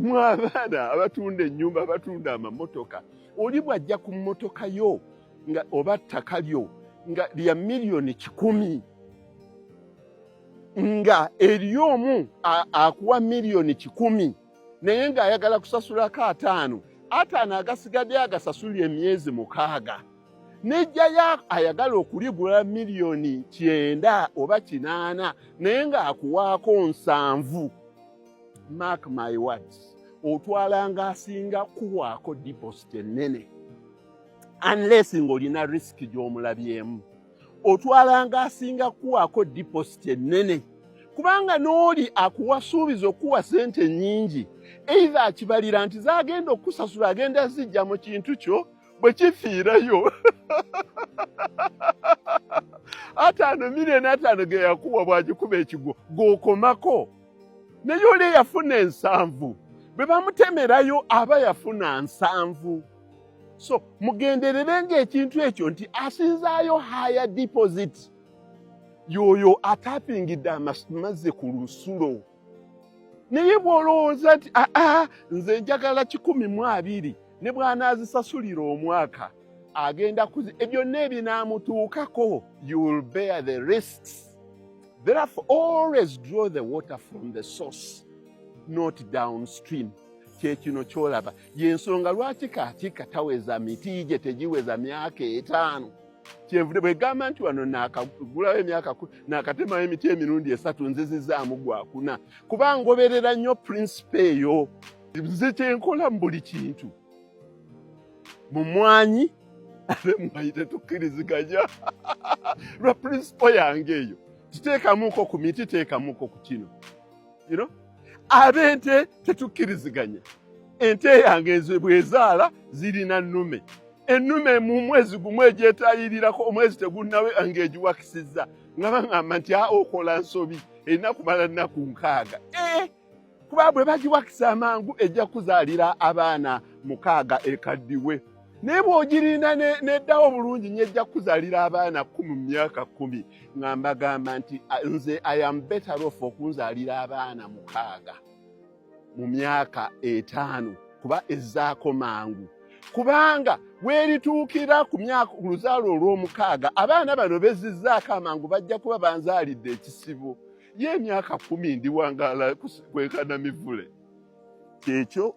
Mwabaana abatunda ennyumba abatunda amamotoka oli bw'ajja ku mmotoka yo nga oba ttaka lyo nga lya milioni 10 nga eri omu akuwa milioni 10 naye ng'ayagala kusasulako 5 agasigadde agasasulira emyezi 6 nejjayo ayagala okuligula milioni 9 oba 8 naye ng'akuwaako 7. Mark my words, otwalanga asinga kuwaako deposit ennene unless ng'olina risk gy'omulabyemu. Otwalanga asinga kuwaako deposit ennene kubanga n'oli akuwa suubiza okuwa sente nnyingi either akibalira nti zagenda okusasula agenda zijja mu kintu kyo bwe kifiirayo 5 milioni 5 ge yakuwa bw'agikuba ekigo g'okomako naye oli yafuna 7 bwe bamutemerayo aba yafuna 7. So mugenderere ng'ekintu ekyo nti asinzaayo higher deposit yoyo atapingidde amazzi ku lusulo naye bw'olowooza nti nze njagala 12 ne bw'anaazisasulira omwaka agenda byonna ebinaamutuukako, you will bear the risks. Therefore always draw the water from the source, not downstream. Kyekino kyolaba yensonga lwaki katika taweza miti gye tegiweza myaka 5. Kyenvudde bwe gamba nti wano naakagulawo emyaka 10 naakatemayo emiti emirundi 3 nzizizaamu gwakuna kuba ngoberera nnyo principle eyo. Nze kyenkola mu buli kintu mu mwanyi ate mwanyi tetukkiriziganya lwa principle yange eyo. Titeekamuuko ku miti, teekamuuko ku kino. You know? Ab'ente tetukkiriziganya. Ente yange ezo bwezaala zirina nnume. Ennume mu mwezi gumu egyetayirirako omwezi tegunnawe ng'egiwakisizza. Ngamba nti okola nsobi erina kumala nnaku 6. Kuba bwe bagiwakisa amangu ejja kuzaalira abaana 6 ekaddiwe. Naye bw'ogirina neddawo bulungi nyejja kuzaalira abaana 10 mu myaka 10. Ngamba nti nze I am better off okunzaalira abaana 6 mu myaka 5 kuba ezzaako mangu. Kubanga weerituukira ku luzaalo olw'omukaaga abaana bano bezizzaako amangu bajja kuba banzaalidde ekisibo. Ye emyaka 10 ndiwangaala kwekana mivule. Kyekyo